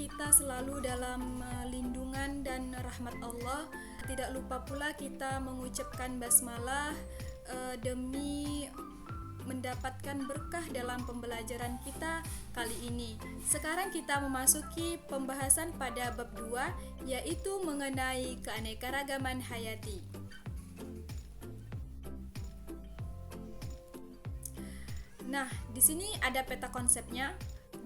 kita selalu dalam lindungan dan rahmat Allah. Tidak lupa pula kita mengucapkan basmalah demi mendapatkan berkah dalam pembelajaran kita kali ini. Sekarang kita memasuki pembahasan pada bab 2, yaitu mengenai keanekaragaman hayati. Nah, di sini ada peta konsepnya,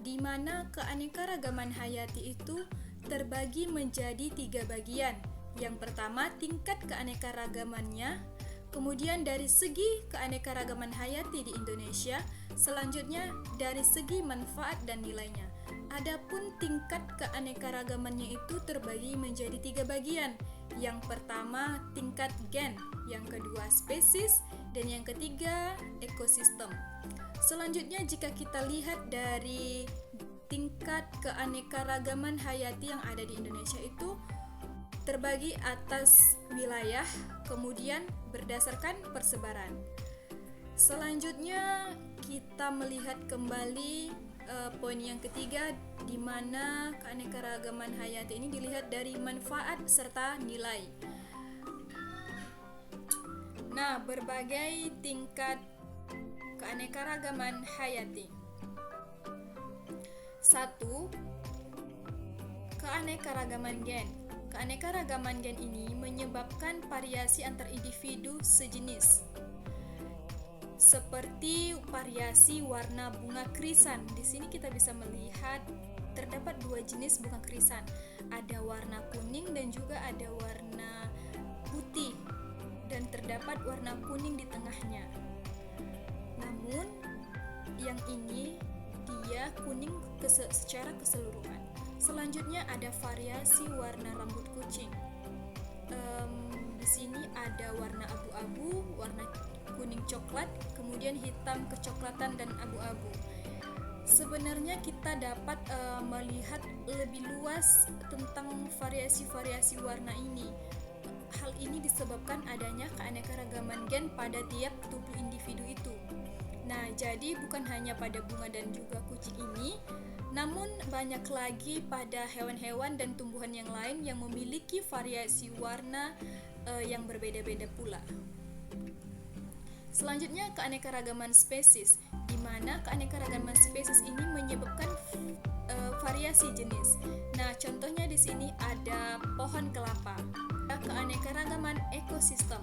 di mana keanekaragaman hayati itu terbagi menjadi 3 bagian. Yang pertama, tingkat keanekaragamannya, kemudian dari segi keanekaragaman hayati di Indonesia, selanjutnya dari segi manfaat dan nilainya. Adapun tingkat keanekaragamannya itu terbagi menjadi 3 bagian. Yang pertama, tingkat gen, yang kedua spesies, dan yang ketiga ekosistem. Selanjutnya, jika kita lihat dari tingkat keanekaragaman hayati yang ada di Indonesia itu terbagi atas wilayah, kemudian berdasarkan persebaran. Selanjutnya, kita melihat kembali poin yang ketiga, di mana keanekaragaman hayati ini dilihat dari manfaat serta nilai. Nah, berbagai tingkat keanekaragaman hayati. 1. Keanekaragaman gen. Keanekaragaman gen ini menyebabkan variasi antar individu sejenis, seperti variasi warna bunga krisan. Di sini kita bisa melihat terdapat 2 jenis bunga krisan. Ada warna kuning dan juga ada warna putih, dan terdapat warna kuning di tengahnya. Namun yang ini dia kuning secara keseluruhan. Selanjutnya ada variasi warna rambut kucing. Di sini ada warna abu-abu, warna kuning coklat, kemudian hitam kecoklatan dan abu-abu. Sebenarnya kita dapat melihat lebih luas tentang variasi-variasi warna ini. Hal ini disebabkan adanya keanekaragaman gen pada tiap tubuh individu itu. Nah, jadi bukan hanya pada bunga dan juga kucing ini, namun banyak lagi pada hewan-hewan dan tumbuhan yang lain yang memiliki variasi warna yang berbeda-beda pula. Selanjutnya, keanekaragaman spesies, di mana keanekaragaman spesies ini menyebabkan variasi jenis. Nah, contohnya di sini ada pohon kelapa. Keanekaragaman ekosistem.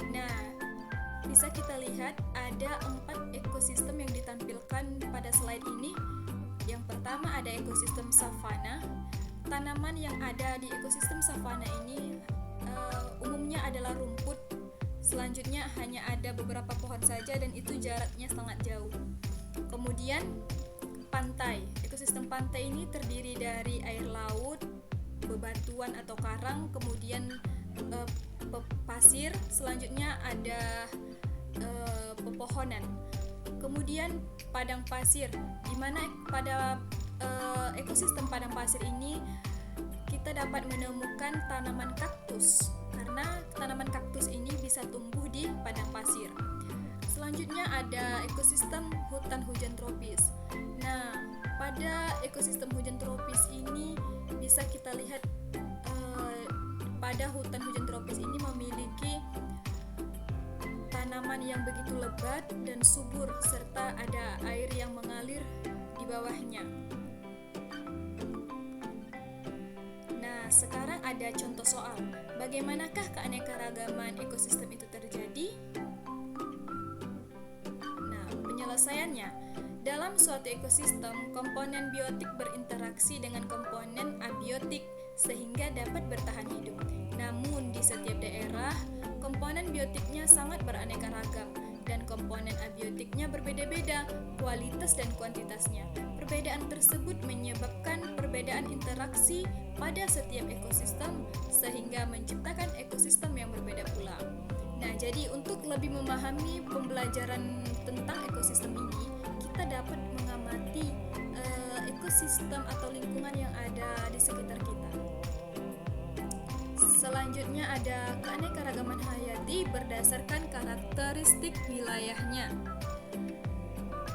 Nah, bisa kita lihat ada 4 ekosistem yang ditampilkan pada slide ini. Yang pertama ada ekosistem savana. Tanaman yang ada di ekosistem savana ini umumnya adalah rumput. Selanjutnya hanya ada beberapa pohon saja dan itu jaraknya sangat jauh. Kemudian pantai. Ekosistem pantai ini terdiri dari air laut, bebatuan atau karang, kemudian pasir. Selanjutnya ada pepohonan. Kemudian padang pasir, di mana pada ekosistem padang pasir ini kita dapat menemukan tanaman kaktus, karena tanaman kaktus ini bisa tumbuh di padang pasir. Selanjutnya ada ekosistem hutan hujan tropis. Nah, pada ekosistem hujan tropis ini bisa kita lihat pada hutan hujan tropis ini memiliki tanaman yang begitu lebat dan subur, serta ada air yang mengalir di bawahnya. Nah, sekarang ada contoh soal. Bagaimanakah keanekaragaman ekosistem itu terjadi? Nah, penyelesaiannya, dalam suatu ekosistem, komponen biotik berinteraksi dengan komponen abiotik sehingga dapat bertahan hidup. Namun, di setiap daerah, komponen biotiknya sangat beraneka ragam dan komponen abiotiknya berbeda-beda kualitas dan kuantitasnya. Perbedaan tersebut menyebabkan perbedaan interaksi pada setiap ekosistem sehingga menciptakan ekosistem yang berbeda pula. Nah, jadi untuk lebih memahami pembelajaran tentang ekosistem ini, kita dapat mengamati ekosistem atau lingkungan yang ada di sekitar kita. Selanjutnya ada keanekaragaman hayati berdasarkan karakteristik wilayahnya.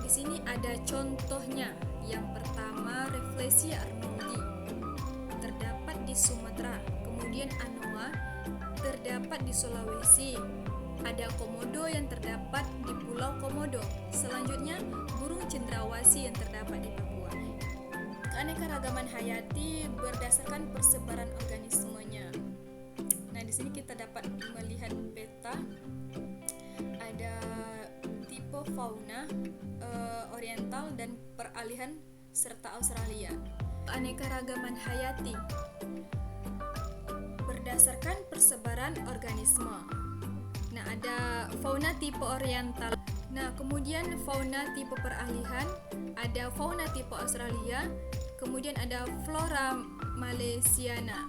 Di sini ada contohnya. Yang pertama, Rafflesia arnoldii. Sumatera. Kemudian anoa terdapat di Sulawesi. Ada komodo yang terdapat di Pulau Komodo. Selanjutnya burung cendrawasih yang terdapat di Papua. Keanekaragaman hayati berdasarkan persebaran organismenya. Nah, di sini kita dapat melihat peta. Ada tipe fauna oriental dan peralihan serta Australia. Keanekaragaman hayati berdasarkan persebaran organisme. Nah, ada fauna tipe oriental. Nah, kemudian fauna tipe peralihan, ada fauna tipe Australia, kemudian ada flora malaysiana.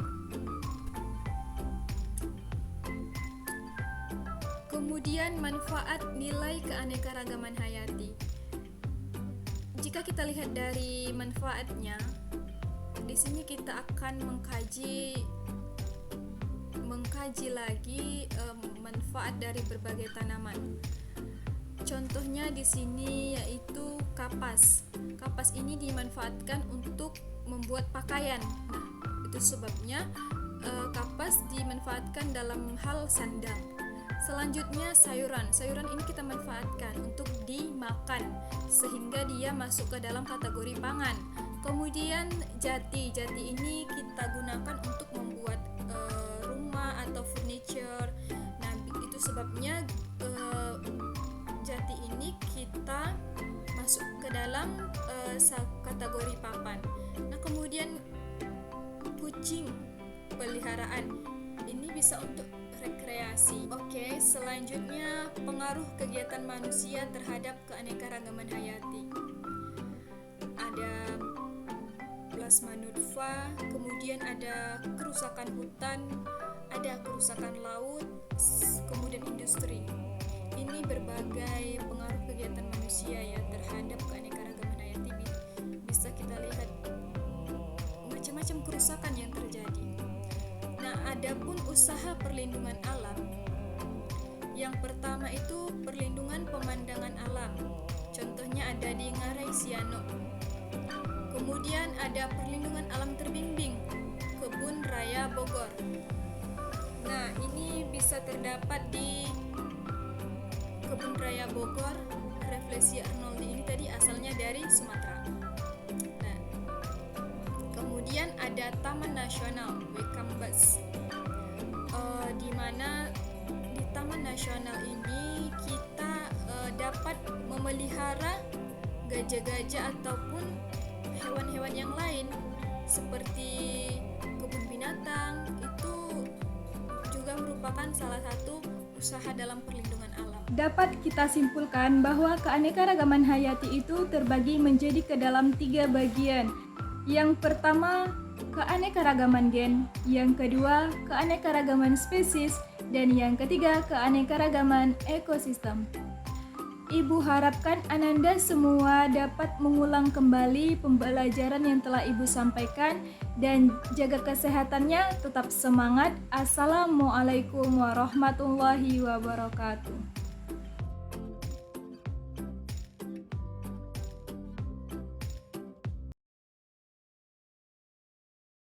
Kemudian manfaat nilai keanekaragaman hayati. Jika kita lihat dari manfaatnya, di sini kita akan mengkaji lagi manfaat dari berbagai tanaman. Contohnya di sini yaitu kapas. Kapas ini dimanfaatkan untuk membuat pakaian. Nah, itu sebabnya kapas dimanfaatkan dalam hal sandang. Selanjutnya sayuran. Sayuran ini kita manfaatkan untuk dimakan sehingga dia masuk ke dalam kategori pangan. Kemudian jati. Jati ini kita gunakan untuk membuat rumah atau furniture. Nah, itu sebabnya jati ini kita masuk ke dalam kategori papan. Nah, kemudian kucing peliharaan ini bisa untuk rekreasi. Oke, selanjutnya pengaruh kegiatan manusia terhadap keanekaragaman hayati. Ada plasma nutfah, kemudian ada kerusakan hutan, ada kerusakan laut, kemudian industri. Ini berbagai pengaruh kegiatan manusia ya terhadap keanekaragaman hayati. Bisa kita lihat macam-macam kerusakan yang terjadi. Nah, adapun usaha perlindungan alam. Yang pertama itu perlindungan pemandangan alam. Contohnya ada di Ngarai Sianok. Kemudian ada perlindungan alam terbimbing, Kebun Raya Bogor. Nah, ini bisa terdapat di Kebun Raya Bogor. Refleksi Arnoldi ini tadi asalnya dari Sumatera. Nah, kemudian ada Taman Nasional Wakambas, di mana di Taman Nasional ini kita dapat memelihara gajah-gajah ataupun hewan-hewan yang lain seperti kebun binatang. Itu juga merupakan salah satu usaha dalam perlindungan alam. Dapat kita simpulkan bahwa keanekaragaman hayati itu terbagi menjadi ke dalam 3 bagian. Yang pertama, keanekaragaman gen, yang kedua, keanekaragaman spesies, dan yang ketiga, keanekaragaman ekosistem. Ibu harapkan Ananda semua dapat mengulang kembali pembelajaran yang telah Ibu sampaikan dan jaga kesehatannya, tetap semangat. Assalamualaikum warahmatullahi wabarakatuh.